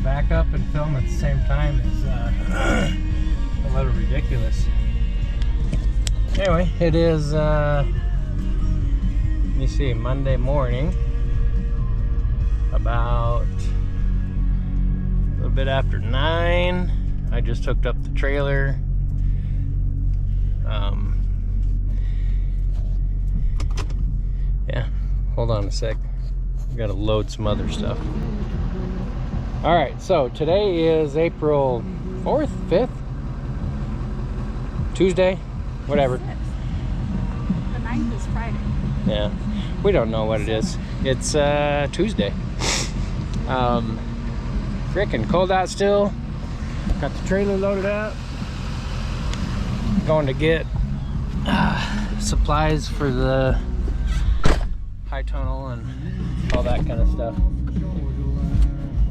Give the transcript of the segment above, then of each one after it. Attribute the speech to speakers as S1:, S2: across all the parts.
S1: back up and film at the same time is a little ridiculous. Anyway, it is, let me see, Monday morning, about a little bit after 9. I just hooked up the trailer. Yeah, hold on a sec. We gotta load some other stuff. All right, so today is April 4th, 5th, Tuesday, whatever.
S2: The 9th is Friday.
S1: Yeah, we don't know what it is. It's Tuesday. Frickin' cold out still. Got the trailer loaded up. Going to get supplies for the high tunnel and all that kind of stuff.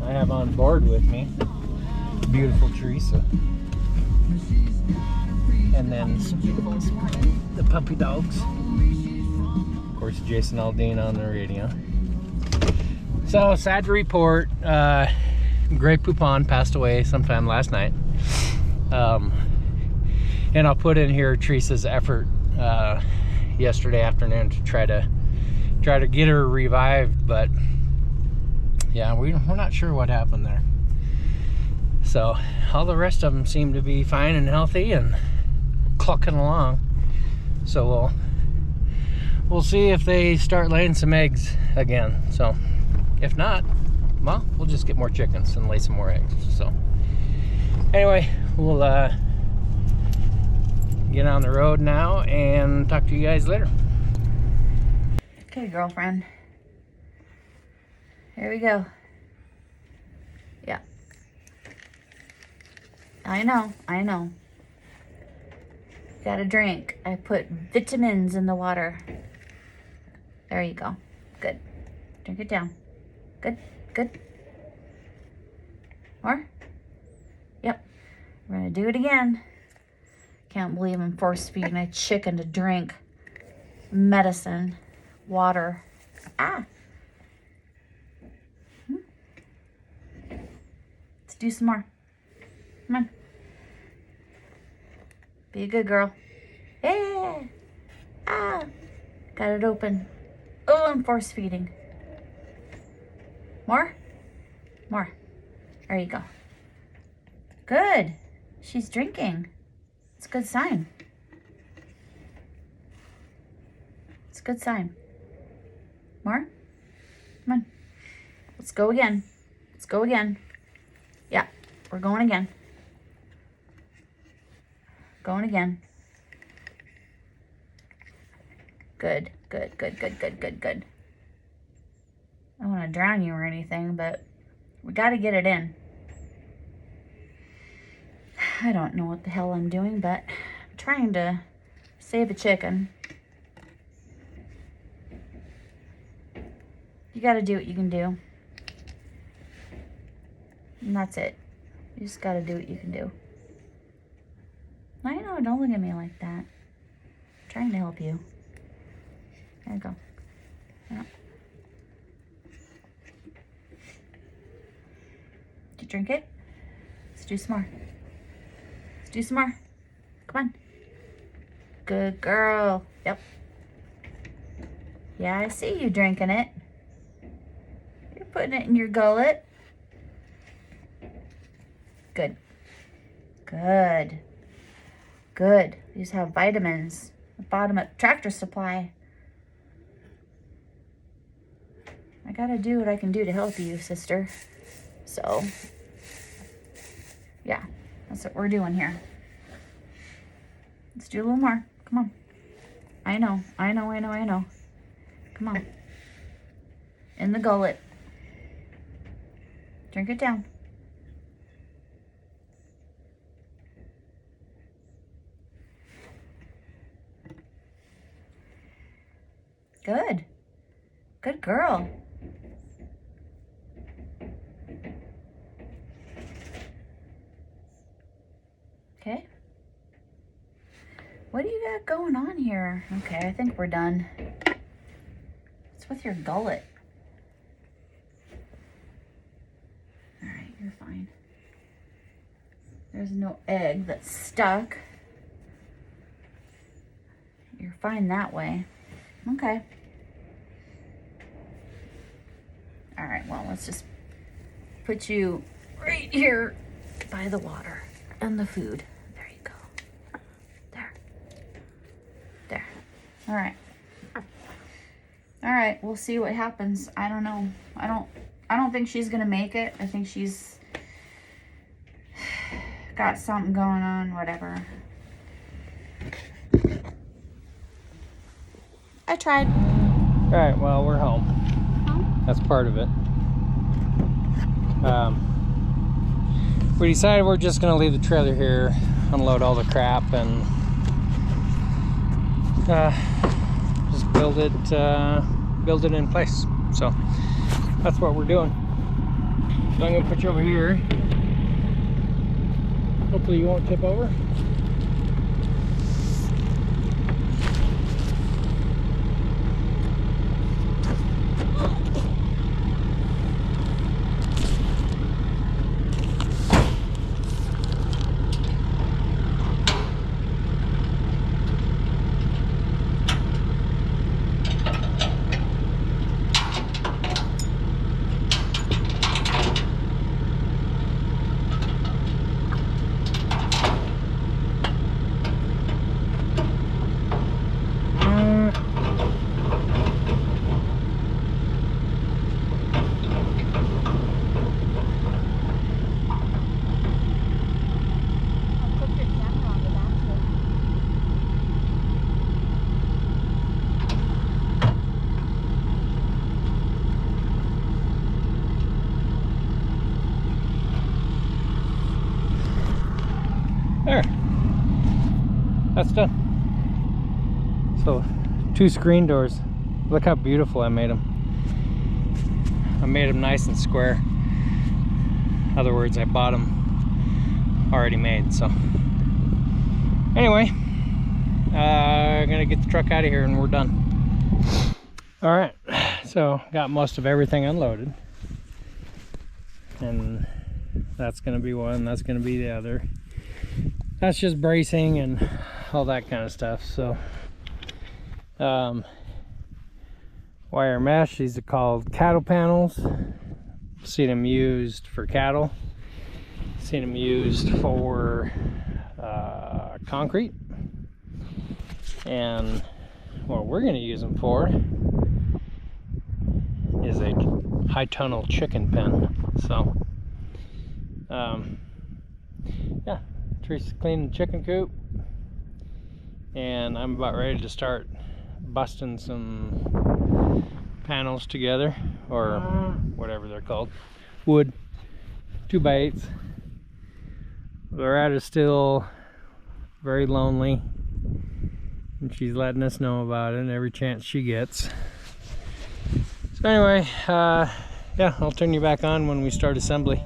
S1: I have on board with me beautiful Teresa, and then the puppy dogs. Of course, Jason Aldean on the radio. So sad to report, Grey Poupon passed away sometime last night. And I'll put in here Teresa's effort yesterday afternoon to try to get her revived, but yeah, we're not sure what happened there. So all the rest of them seem to be fine and healthy and clucking along. So we'll see if they start laying some eggs again. So if not, well, we'll just get more chickens and lay some more eggs. So anyway, we'll get on the road now and talk to you guys later.
S2: Okay, girlfriend. Here we go. Yeah. I know. Got a drink. I put vitamins in the water. There you go. Good. Drink it down. Good. More? Yep. We're gonna do it again. Can't believe I'm force feeding a chicken to drink medicine, water. Let's do some more. Come on. Be a good girl. Yeah. Got it open. Oh, I'm force feeding. More? There you go. Good. She's drinking. It's a good sign. It's a good sign. More? Come on. Let's go again. Yeah, we're going again. Good. I don't want to drown you or anything, but we got to get it in. I don't know what the hell I'm doing, but I'm trying to save a chicken. You got to do what you can do. And that's it. You just got to do what you can do. I know, don't look at me like that. I'm trying to help you. There you go. Yeah. Did you drink it? Let's do some more. Come on. Good girl. Yep. Yeah, I see you drinking it. You're putting it in your gullet. Good. These have vitamins. The bottom of Tractor Supply. I gotta do what I can do to help you, sister. So, yeah, that's what we're doing here. Let's do a little more. Come on. I know. Come on. In the gullet. Drink it down. Good girl. Okay. What do you got going on here? Okay, I think we're done. What's with your gullet? All right, you're fine. There's no egg that's stuck. You're fine that way. Okay. All right, well, let's just put you right here by the water and the food. There you go. There. There. All right. All right, we'll see what happens. I don't know. I don't think she's gonna make it. I think she's got something going on, whatever. I tried.
S1: All right, well, we're home. That's part of it. We decided we're just gonna leave the trailer here, unload all the crap, and just build it in place. So that's what we're doing. So I'm gonna put you over here. Hopefully you won't tip over. There, that's done. So 2 screen doors. Look how beautiful I made them. I made them nice and square. In other words, I bought them already made. So anyway, I'm gonna get the truck out of here and we're done. All right, so got most of everything unloaded, and that's gonna be one, that's gonna be the other. That's just bracing and all that kind of stuff. So wire mesh, these are called cattle panels. Seen them used for cattle, seen them used for concrete, and what we're going to use them for is a high tunnel chicken pen. So yeah, Teresa's cleaning the chicken coop, and I'm about ready to start busting some panels together, or whatever they're called, wood, 2x8s. Loretta is still very lonely, and she's letting us know about it every chance she gets. So anyway, yeah, I'll turn you back on when we start assembly.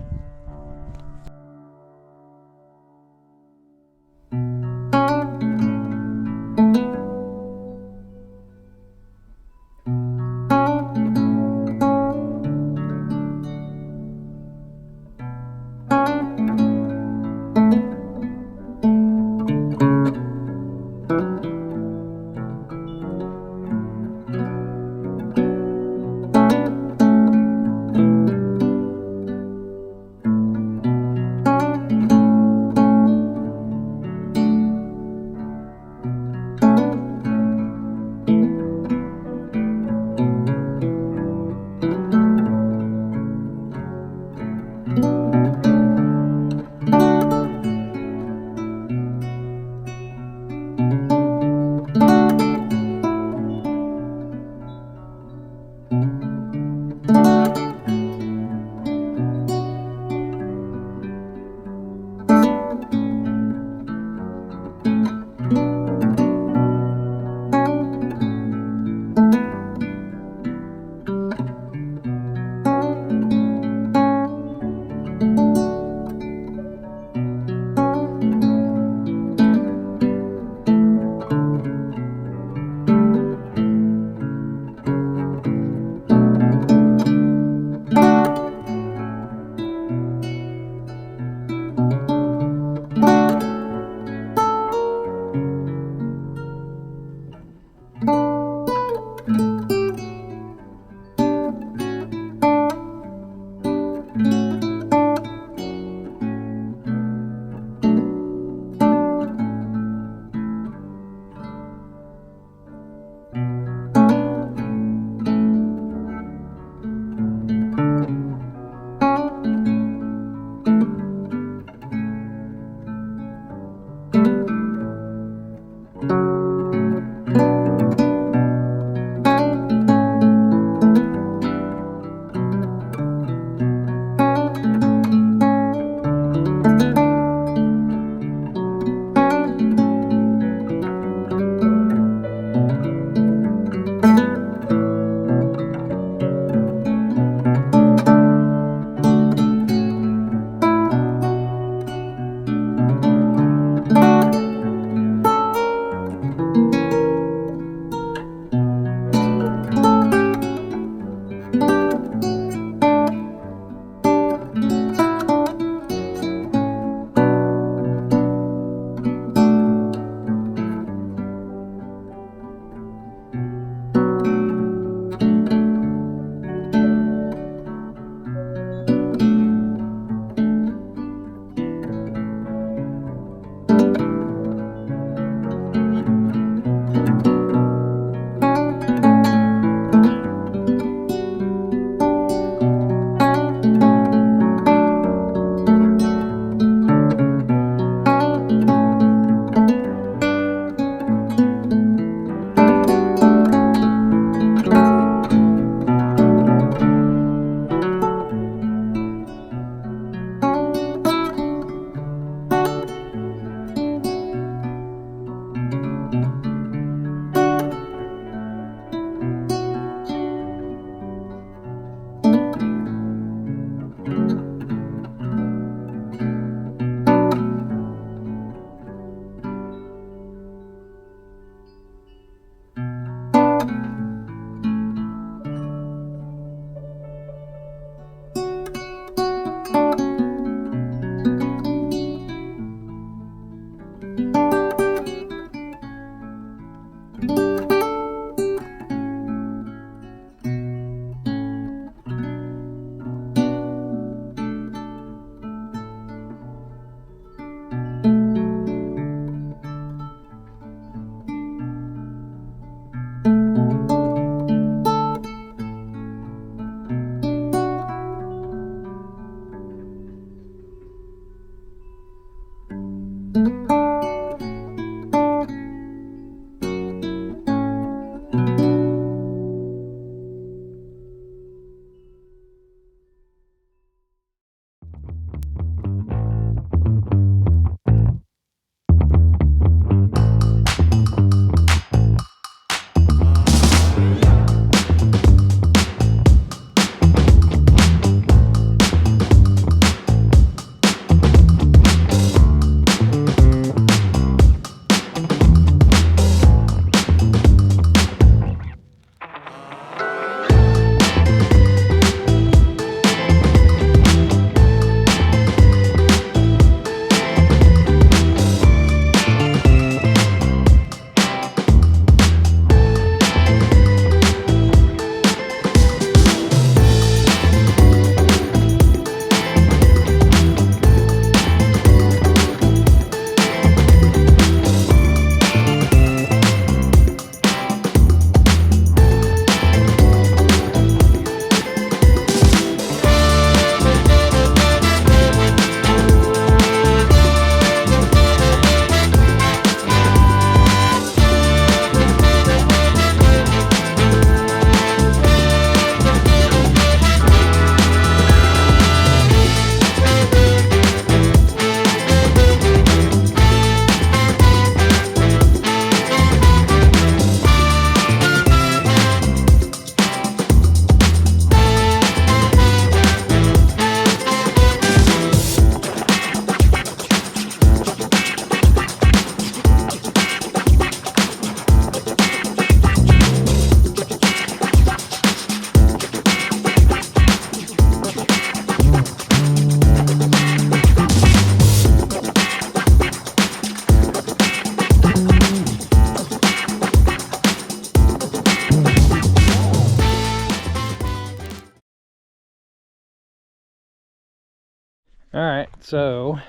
S1: All right, so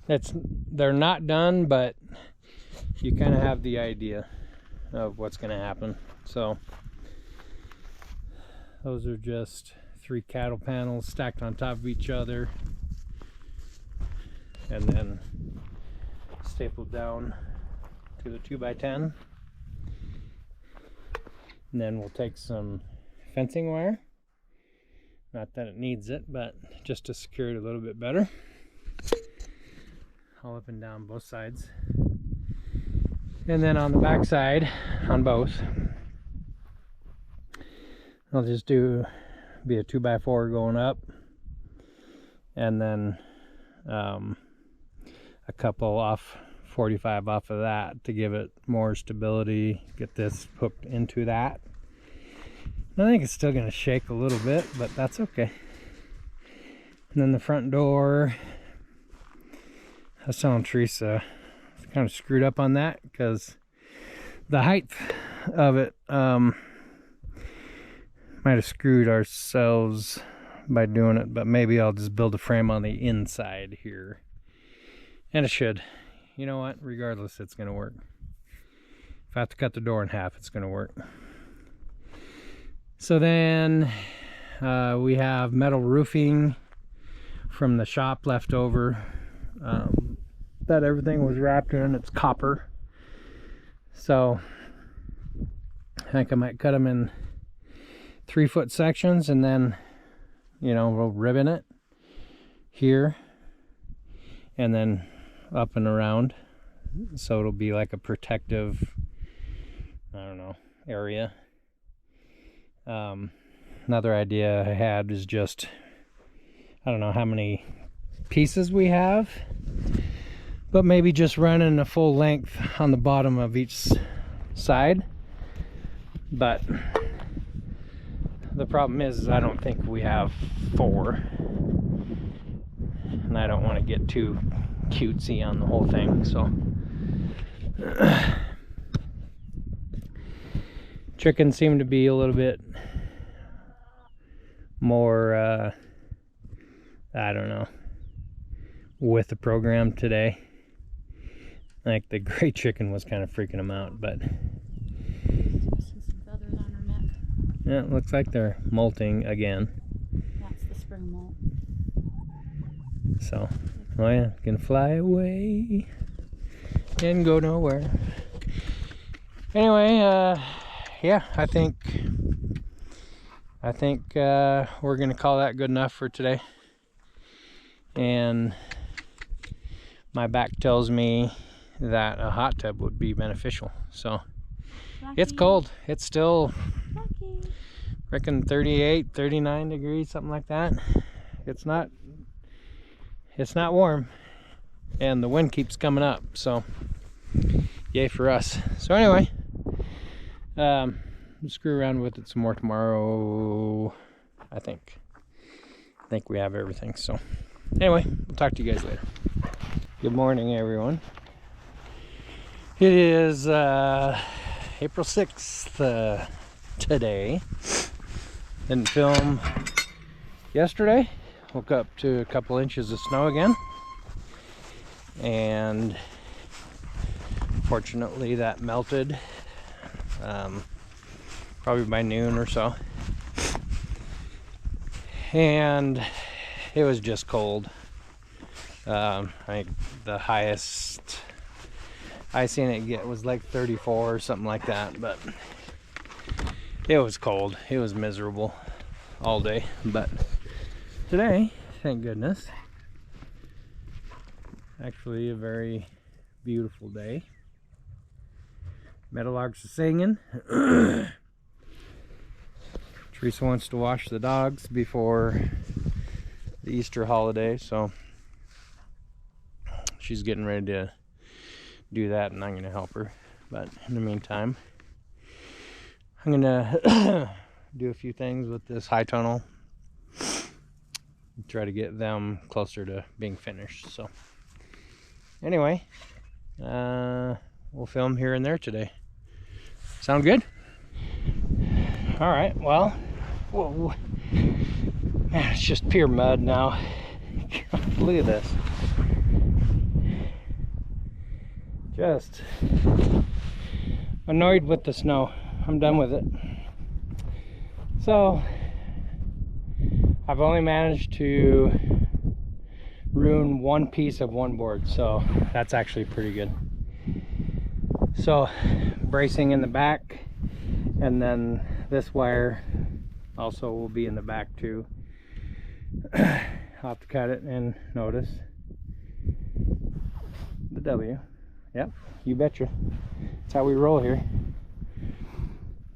S1: they're not done, but you kind of have the idea of what's going to happen. So those are just 3 cattle panels stacked on top of each other and then stapled down to the 2x10. And then we'll take some fencing wire, not that it needs it, but just to secure it a little bit better, all up and down both sides. And then on the back side, on both, I'll just be a 2x4 going up, and then a couple off 45 off of that to give it more stability, get this hooked into that. I think it's still going to shake a little bit, but that's okay. And then the front door, I was telling Teresa, kind of screwed up on that because the height of it might have screwed ourselves by doing it, but maybe I'll just build a frame on the inside here, and it should. You know what, regardless, it's gonna work. If I have to cut the door in half, it's gonna work. So then we have metal roofing from the shop left over that everything was wrapped in. It's copper, so I think I might cut them in 3-foot sections, and then, you know, we'll ribbon it here and then up and around, so it'll be like a protective, I don't know, area. Another idea I had is just, I don't know how many pieces we have, but maybe just running a full length on the bottom of each side. But the problem is I don't think we have 4, and I don't want to get too cutesy on the whole thing. So chickens seem to be a little bit more I don't know, with the program today. Like the gray chicken was kind of freaking them out, but yeah, it looks like they're molting again.
S2: That's the spring molt.
S1: So, oh yeah, can fly away and go nowhere. Anyway, yeah, I think we're gonna call that good enough for today. And my back tells me that a hot tub would be beneficial. So
S2: Lucky.
S1: It's cold. It's still
S2: Lucky.
S1: reckon 38, 39 degrees, something like that. It's not warm, and the wind keeps coming up, so yay for us. So anyway, we'll screw around with it some more tomorrow. I think we have everything. So anyway, we'll talk to you guys later. Good morning, everyone. It is April 6th today. Didn't film yesterday. Woke up to a couple inches of snow again, and fortunately that melted probably by noon or so, and it was just cold. I think the highest I seen it get was like 34 or something like that, but it was cold. It was miserable all day. But today, thank goodness, actually a very beautiful day. Meadowlarks are singing. Teresa wants to wash the dogs before the Easter holiday, so she's getting ready to do that, and I'm going to help her. But in the meantime, I'm going to do a few things with this high tunnel, try to get them closer to being finished. So anyway, we'll film here and there today. Sound good? All right, well, whoa, Man, it's just pure mud now. Look at this. Just annoyed with the snow. I'm done with it. So I've only managed to ruin one piece of one board, so that's actually pretty good. So bracing in the back, and then this wire also will be in the back too. I'll have to cut it and notice the W. Yep, you betcha. That's how we roll here.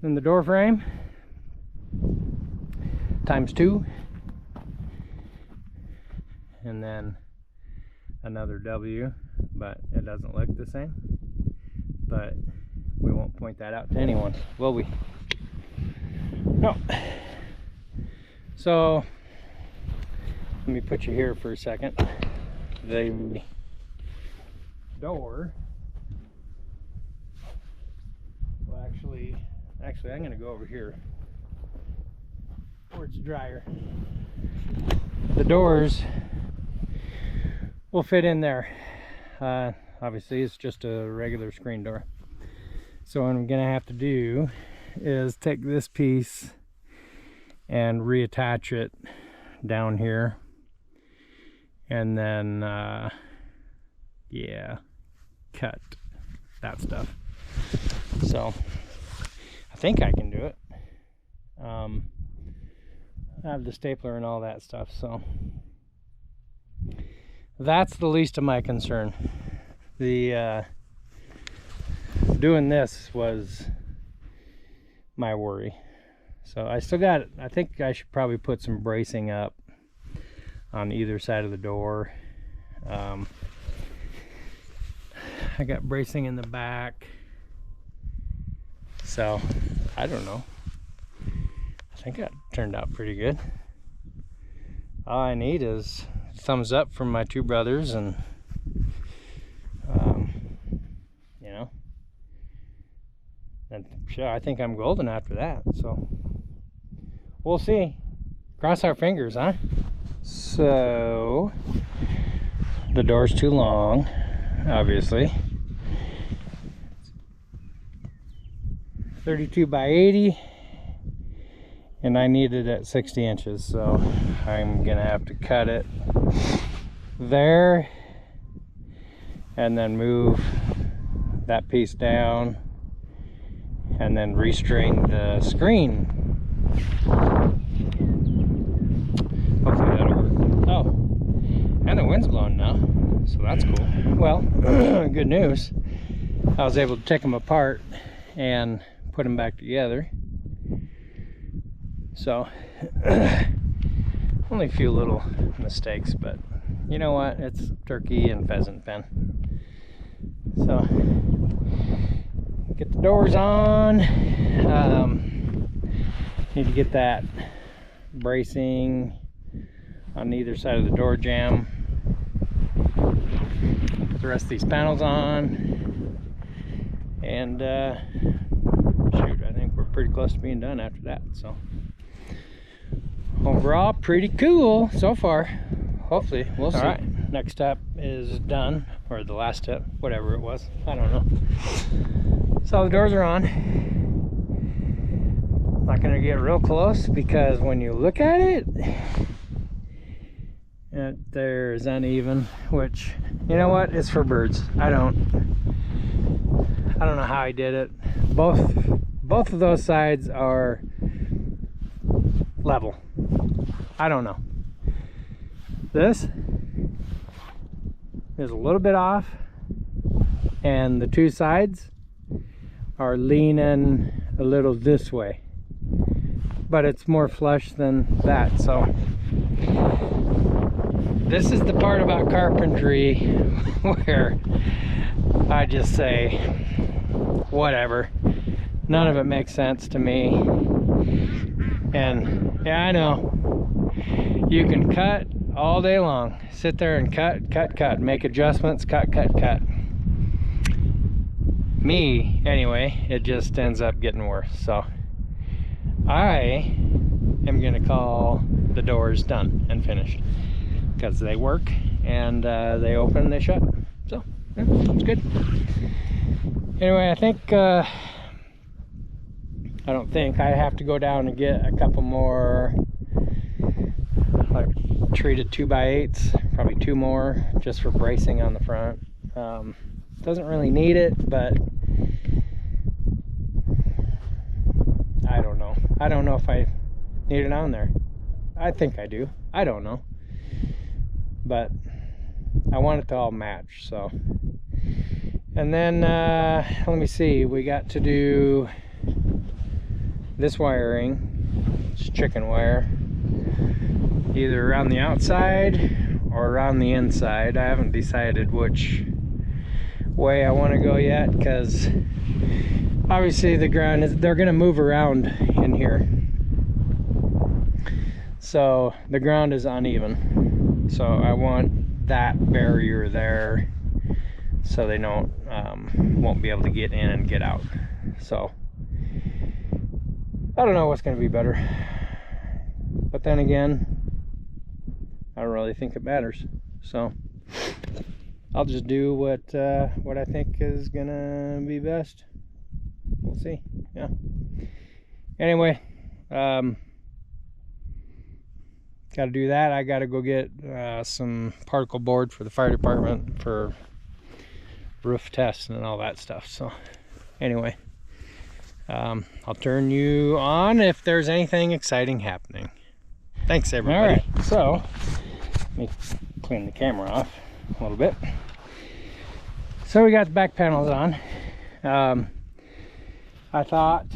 S1: Then the door frame ×2, and then another W, but it doesn't look the same. But we won't point that out to anyone, will we? No. So let me put you here for a second. The door, well, actually I'm going to go over here where it's drier. The doors will fit in there. Obviously it's just a regular screen door. So what I'm going to have to do is take this piece and reattach it down here, and then yeah, cut that stuff. So I think I can do it. I have the stapler and all that stuff, so that's the least of my concern. The doing this was my worry. So I still got, I think I should probably put some bracing up on either side of the door. I got bracing in the back, so I don't know. I think that turned out pretty good. All I need is thumbs up from my two brothers, and you know, and sure, I think I'm golden after that. So we'll see. Cross our fingers, huh? So the door's too long, obviously. 32 by 80, and I need it at 60 inches, so I'm gonna have to cut it there and then move that piece down and then restring the screen. Hopefully that'll work. Oh, and the wind's blowing now, so that's cool. Well, good news, I was able to take them apart and put them back together. So only a few little mistakes, but you know what, it's turkey and pheasant pen. So get the doors on. Need to get that bracing on either side of the door jamb. Put the rest of these panels on, and shoot, I think we're pretty close to being done after that. So overall, pretty cool so far. Hopefully, we'll see. All right, next step is done, or the last step, whatever it was. I don't know. So the doors are on. Not gonna get real close because when you look at it, there's uneven, which, you know what, it's for birds. I don't know how I did it. Both of those sides are level. I don't know. This is a little bit off, and the two sides are leaning a little this way, but it's more flush than that. So this is the part about carpentry where I just say whatever. None of it makes sense to me. And yeah, I know you can cut all day long, sit there and cut, make adjustments, cut. Me, anyway, it just ends up getting worse. So I am gonna call the doors done and finished, because they work and they open and they shut. So yeah, that's good. Anyway, I don't think I have to go down and get a couple more like treated 2x8s, probably 2 more just for bracing on the front. Doesn't really need it, but I don't know. I don't know if I need it on there. I think I do. I don't know. But I want it to all match, so. And then, let me see. We got to do this wiring. It's chicken wire. Either around the outside or around the inside. I haven't decided which way I want to go yet, because obviously the ground is, they're going to move around in here, so the ground is uneven, so I want that barrier there so they don't won't be able to get in and get out. So I don't know what's going to be better, but then again, I don't really think it matters, so I'll just do what I think is gonna be best. We'll see. Yeah. Anyway, got to do that. I got to go get some particle board for the fire department for roof tests and all that stuff. So anyway, I'll turn you on if there's anything exciting happening. Thanks, everybody. All right, so let me clean the camera off a little bit. So we got the back panels on. I thought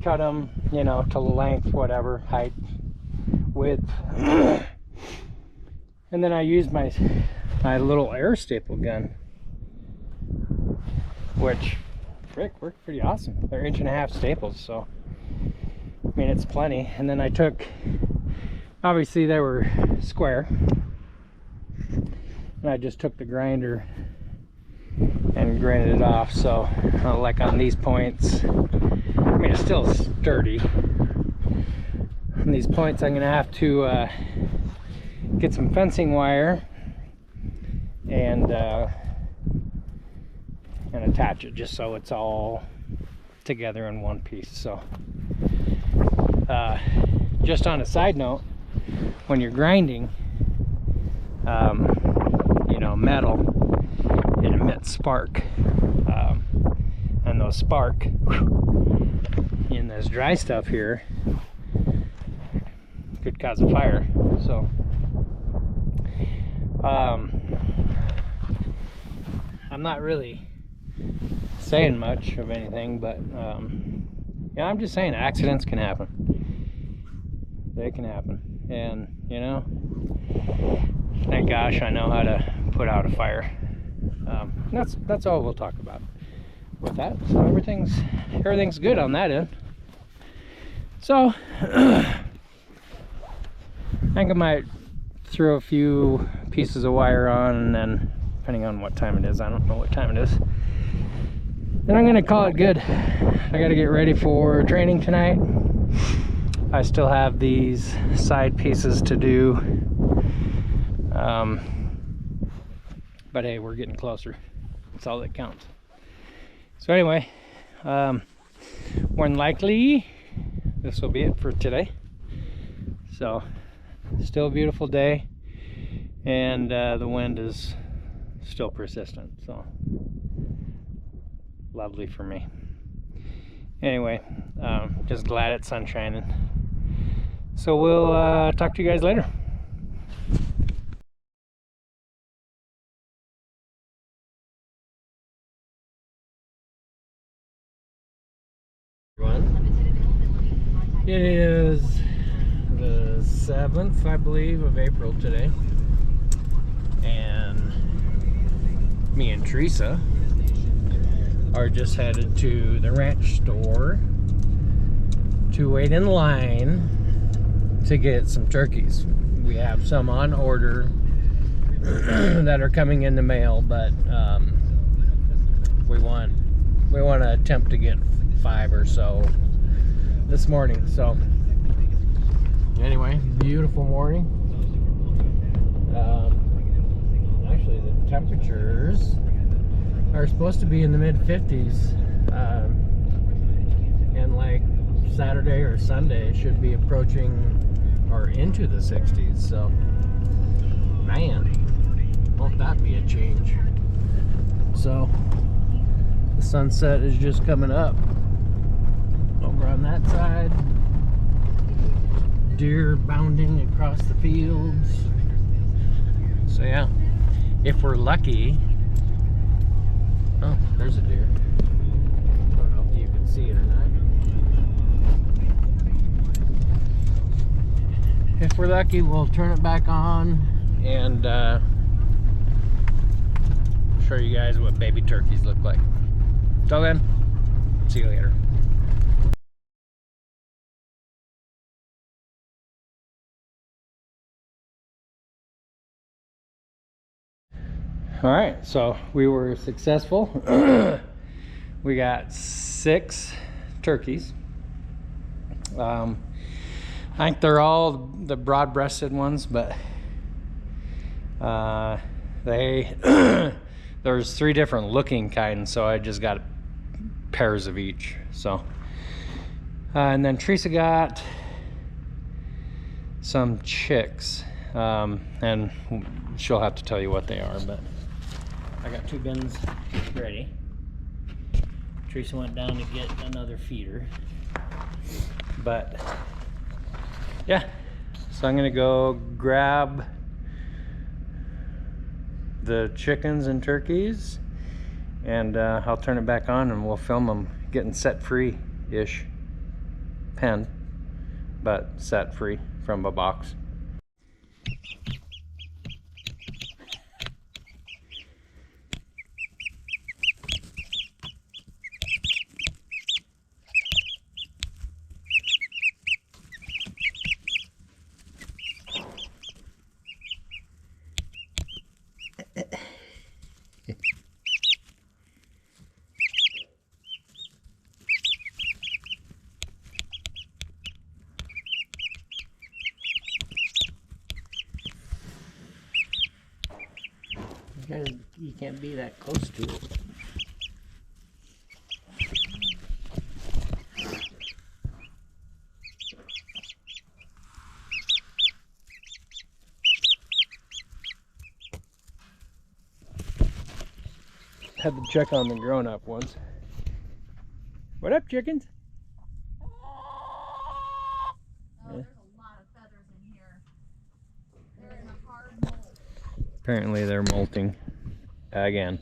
S1: cut them, you know, to length, whatever, height, width. And then I used my little air staple gun, which frick worked pretty awesome. They're 1.5" staples, so I mean it's plenty. And then I took, obviously they were square, and I just took the grinder and grinded it off. So like on these points, I mean it's still sturdy. On these points I'm gonna have to get some fencing wire and attach it just so it's all together in one piece. So just on a side note, when you're grinding you know, metal, it emits spark, and those spark in this dry stuff here could cause a fire. So I'm not really saying much of anything, but yeah, I'm just saying accidents can happen. They can happen, and you know, thank gosh I know how to put out a fire. That's all we'll talk about with that. So everything's good on that end. So I think I might throw a few pieces of wire on, and then depending on what time it is, I don't know what time it is, then I'm gonna call it good. I gotta get ready for training tonight. I still have these side pieces to do, but hey, we're getting closer. That's all that counts. So anyway, more than likely this will be it for today. So still a beautiful day, and the wind is still persistent, so lovely for me. Anyway, just glad it's sun shining. So we'll talk to you guys later. It is the 7th, I believe, of April today, and me and Teresa are just headed to the ranch store to wait in line to get some turkeys. We have some on order that are coming in the mail, but we want to attempt to get 5 or so this morning. So anyway, beautiful morning. Actually, the temperatures are supposed to be in the mid 50s, and like Saturday or Sunday should be approaching or into the 60s. So man, won't that be a change? So the sunset is just coming up over on that side. Deer bounding across the fields. So yeah, if we're lucky. Oh, there's a deer. I don't know if you can see it or not. If we're lucky, we'll turn it back on and show you guys what baby turkeys look like. Till then, see you later. All right, so we were successful. We got 6 turkeys. I think they're all the broad-breasted ones, but there's 3 different looking kinds, so I just got pairs of each. So and then Teresa got some chicks, and she'll have to tell you what they are, but I got 2 bins ready. Teresa went down to get another feeder, but yeah, so I'm gonna go grab the chickens and turkeys, and I'll turn it back on and we'll film them getting set free-ish, pen, but set free from a box. You can't be that close to it. Had to check on the grown-up ones. What up, chickens?
S2: Oh, there's a lot of feathers in here. They're in a hard mold.
S1: Apparently they're molting again.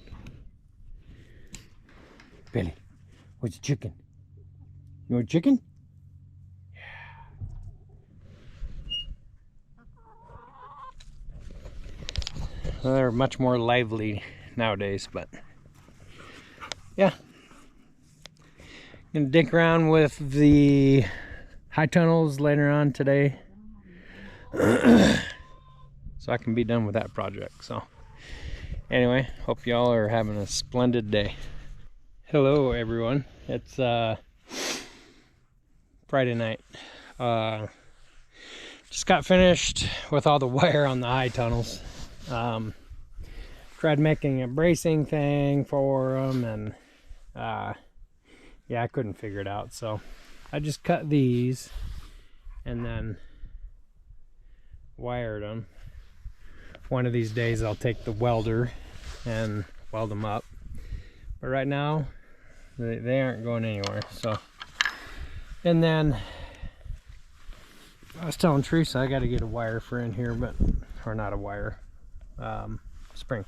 S1: Billy, where's the chicken? You want chicken? Well, they're much more lively nowadays, but yeah. Gonna dig around with the high tunnels later on today, so I can be done with that project. So anyway, hope y'all are having a splendid day. Hello everyone, it's Friday night. Just got finished with all the wire on the high tunnels. Tried making a bracing thing for them, and yeah, I couldn't figure it out, so I just cut these and then wired them. One of these days I'll take the welder and weld them up, but right now they aren't going anywhere. So, and then I was telling Teresa I got to get a wire for in here, but or not a wire, spring.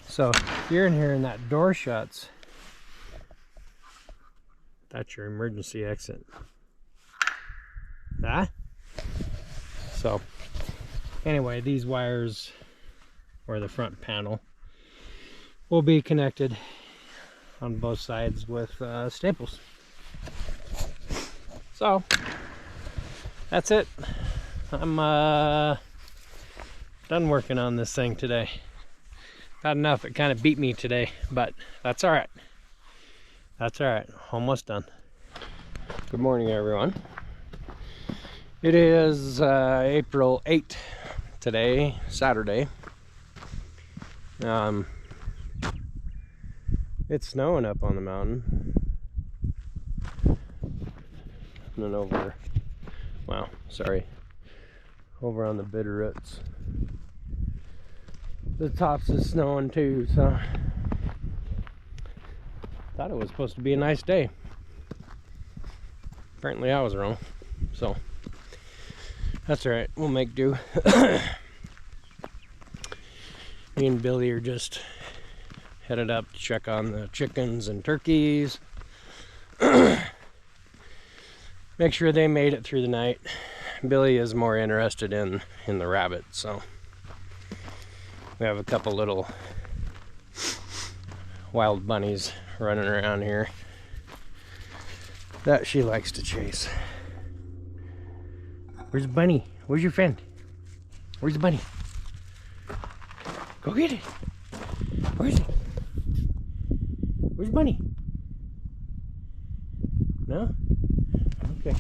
S1: So you're in here and that door shuts. That's your emergency exit. Ah? So anyway, these wires, or the front panel, will be connected on both sides with staples. So that's it. I'm done working on this thing today. Not enough, it kind of beat me today, but that's all right. That's all right. Almost done. Good morning, everyone. It is April 8th today, Saturday. It's snowing up on the mountain. And then over on the Bitterroots. The tops is snowing too, so thought it was supposed to be a nice day. Apparently I was wrong, so that's all right. We'll make do. Me and Billy are just headed up to check on the chickens and turkeys. Make sure they made it through the night. Billy is more interested in the rabbits, so we have a couple little wild bunnies running around here that she likes to chase. Where's the bunny? Where's your friend? Where's the bunny? Go get it. Where is it? Where's the bunny? No? Okay.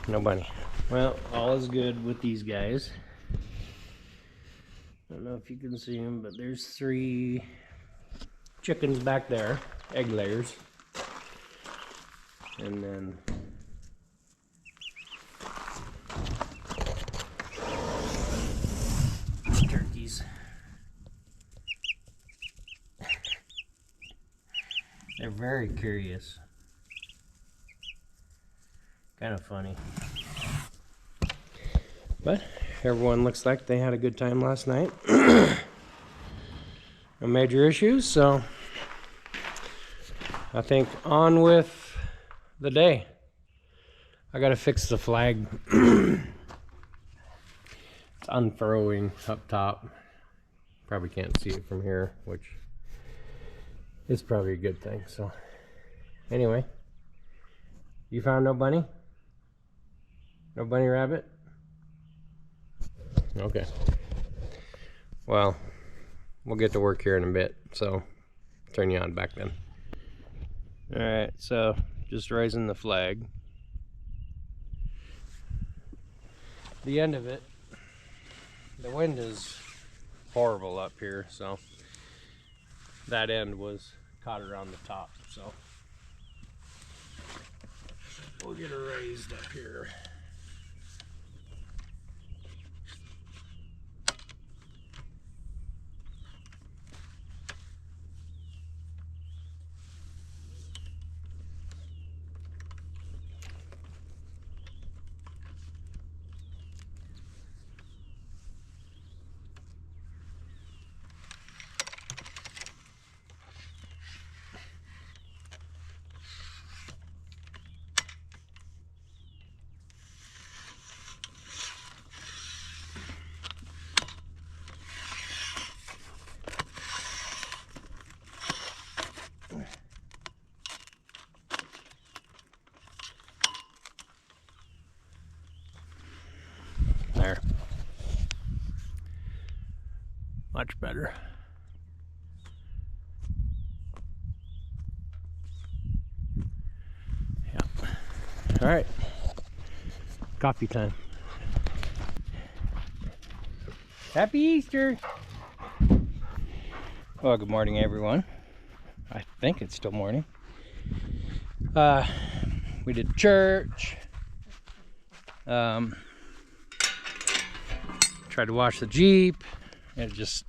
S1: No bunny. Well, all is good with these guys. I don't know if you can see them, but there's 3 chickens back there, egg layers. And then turkeys. They're very curious. Kind of funny. But everyone looks like they had a good time last night. No major issues, so I think on with the day. I gotta fix the flag. It's unfurrowing up top. Probably can't see it from here, which is probably a good thing. So anyway, you found no bunny? No bunny rabbit? Okay. Well, we'll get to work here in a bit, so turn you on back then. Alright, so just raising the flag. The end of it, the wind is horrible up here, so that end was caught around the top, so we'll get her raised up here. There. Much better. Yeah. All right. Coffee time. Happy Easter. Well, good morning, everyone. I think it's still morning. We did church. Tried to wash the Jeep. It just,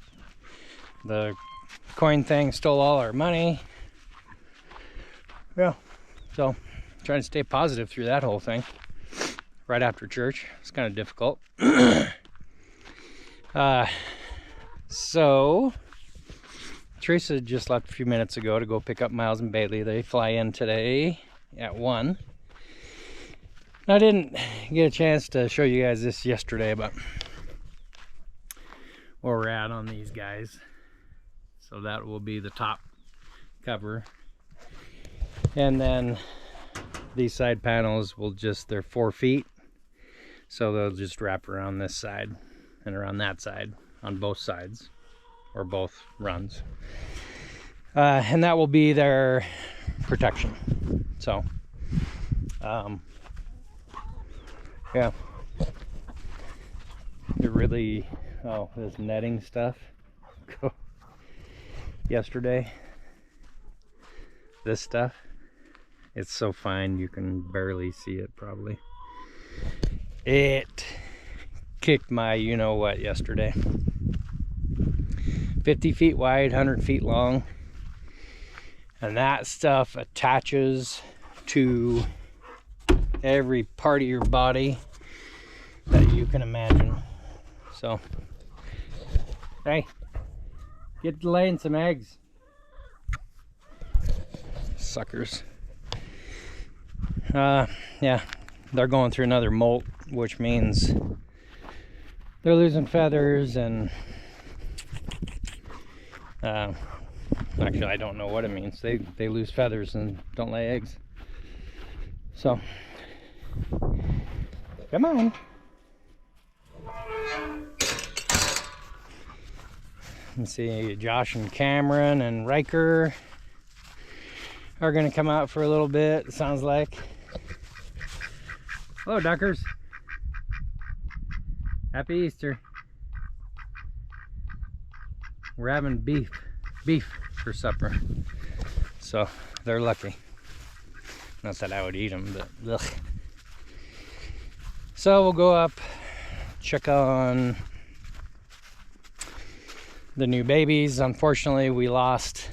S1: the coin thing stole all our money. Yeah, so trying to stay positive through that whole thing. Right after church, it's kind of difficult. So Teresa just left a few minutes ago to go pick up Miles and Bailey. They fly in today at 1. I didn't get a chance to show you guys this yesterday, but where we're at on these guys. So that will be the top cover. And then these side panels will just, they're 4 feet. So they'll just wrap around this side and around that side on both sides, or both runs. and that will be their protection. So yeah, it really, oh, this netting stuff yesterday, this stuff, it's so fine you can barely see it. Probably it kicked my you know what yesterday. 50 feet wide, 100 feet long, and that stuff attaches to every part of your body that you can imagine. So hey, get to laying some eggs, suckers. Yeah, they're going through another molt, which means they're losing feathers, and actually I don't know what it means. They lose feathers and don't lay eggs. So come on. Let's see, Josh and Cameron and Riker are gonna come out for a little bit, it sounds like. Hello, duckers. Happy Easter. We're having beef for supper, so they're lucky. Not that I would eat them, but ugh. So we'll go up, check on the new babies. Unfortunately, we lost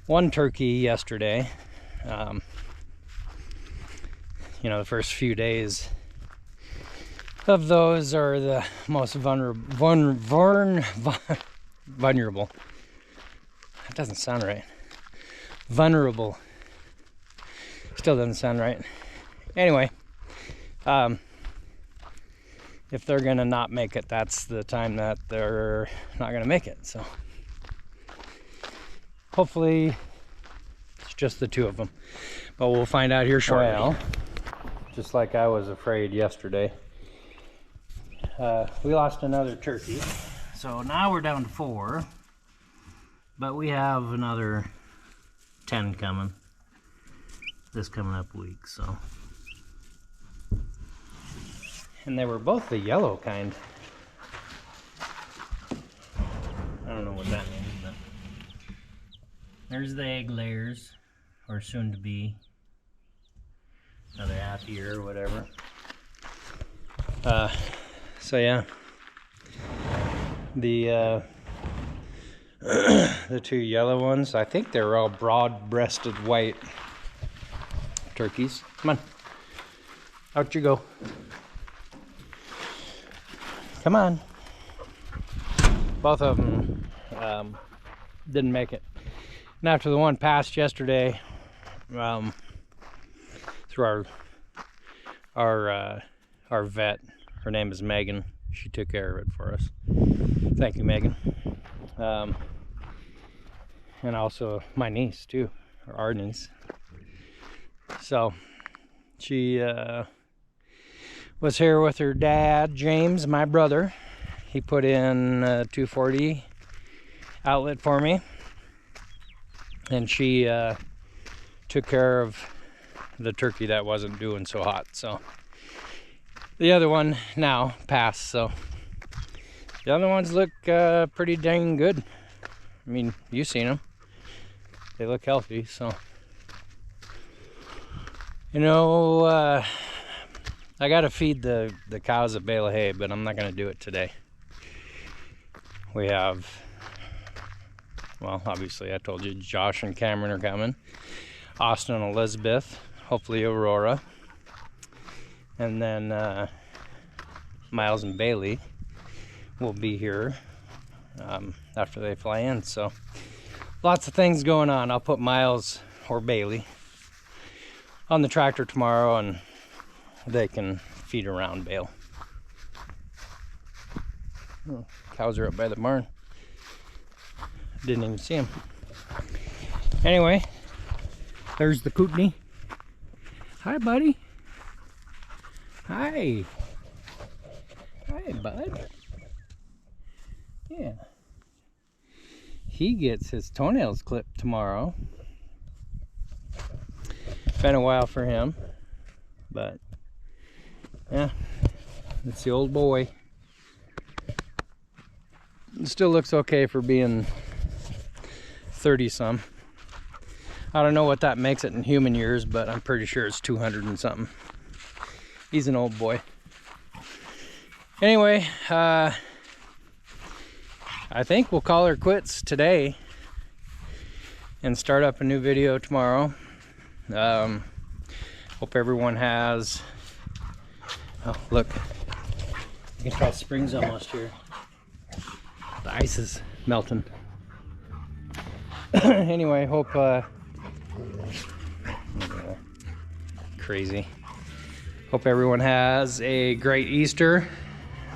S1: one turkey yesterday. You know, the first few days of those are the most vulnerable. That doesn't sound right. Vulnerable. Still doesn't sound right. Anyway, if they're gonna not make it, that's the time that they're not gonna make it. So hopefully it's just the two of them, but we'll find out here shortly. Well, just like I was afraid yesterday, we lost another turkey, so now we're down to 4, but we have another 10 coming this coming up week. So, and they were both the yellow kind. I don't know what that means, but there's the egg layers, or soon to be another half year or whatever. So yeah, the the two yellow ones, I think they're all broad-breasted white turkeys. Come on, out you go. Come on. Both of them didn't make it. And after the one passed yesterday, through our vet, her name is Megan. She took care of it for us. Thank you, Megan. And also my niece too, or our niece. So she was here with her dad, James, my brother. He put in a 240 outlet for me, and she took care of the turkey that wasn't doing so hot. So the other one now passed, so the other ones look pretty dang good. I mean, you've seen them. They look healthy, so. You know, I gotta feed the cows a bale of hay, but I'm not gonna do it today. We have, well, obviously I told you Josh and Cameron are coming. Austin and Elizabeth, hopefully Aurora. And then Miles and Bailey will be here after they fly in. So lots of things going on. I'll put Miles or Bailey on the tractor tomorrow, and they can feed around bale. Oh, cows are up by the barn. Didn't even see them. Anyway, there's the Kootenai. Hi, buddy. Hi. Hi, bud. Yeah. he gets his toenails clipped tomorrow. Been a while for him, but yeah, it's the old boy. It still looks okay for being 30 some. I don't know what that makes it in human years, but I'm pretty sure it's 200 and something. He's an old boy. Anyway, I think we'll call her quits today and start up a new video tomorrow. Hope everyone has, oh look, you can tell spring's almost here. The ice is melting. Anyway, hope crazy. Hope everyone has a great Easter.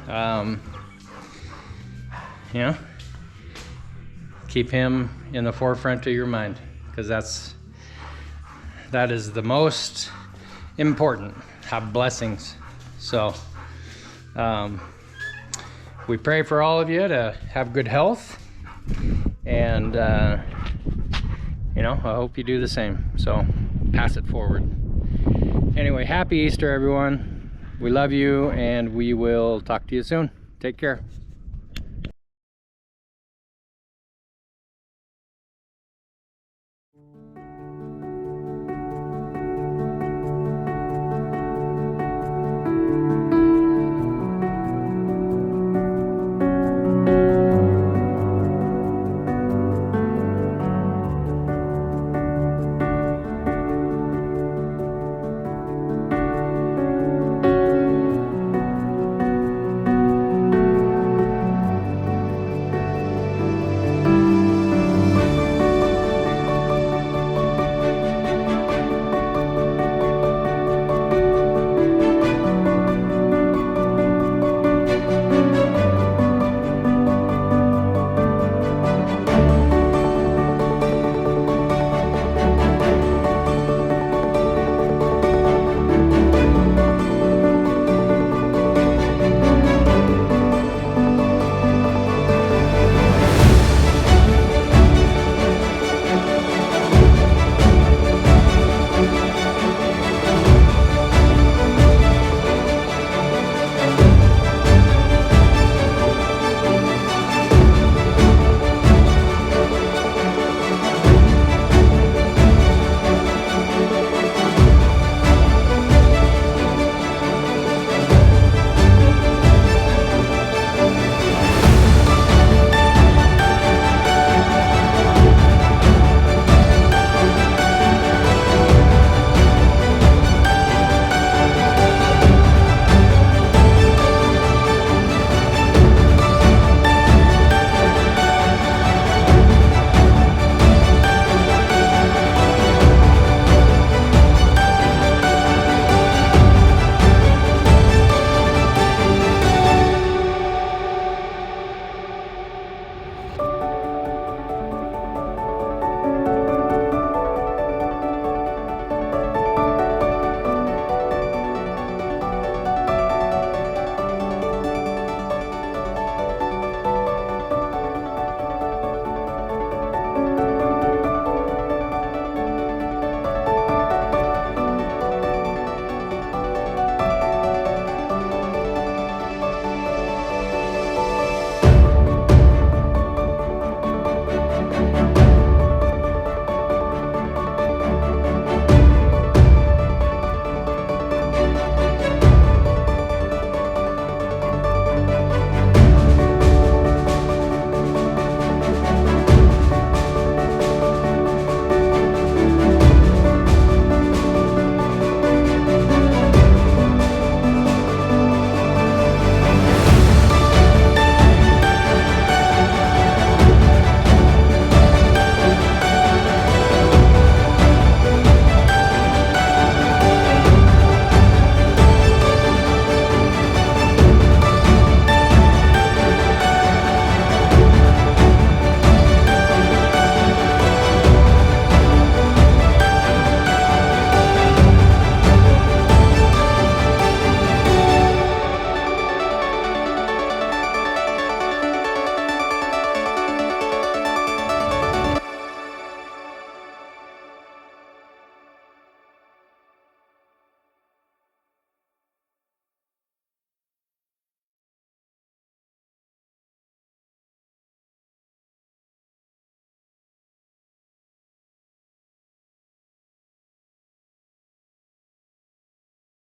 S1: You know, keep him in the forefront of your mind, because that is the most important. Have blessings. So we pray for all of you to have good health, and you know, I hope you do the same. So pass it forward. Anyway, happy Easter, everyone. We love you, and we will talk to you soon. Take care.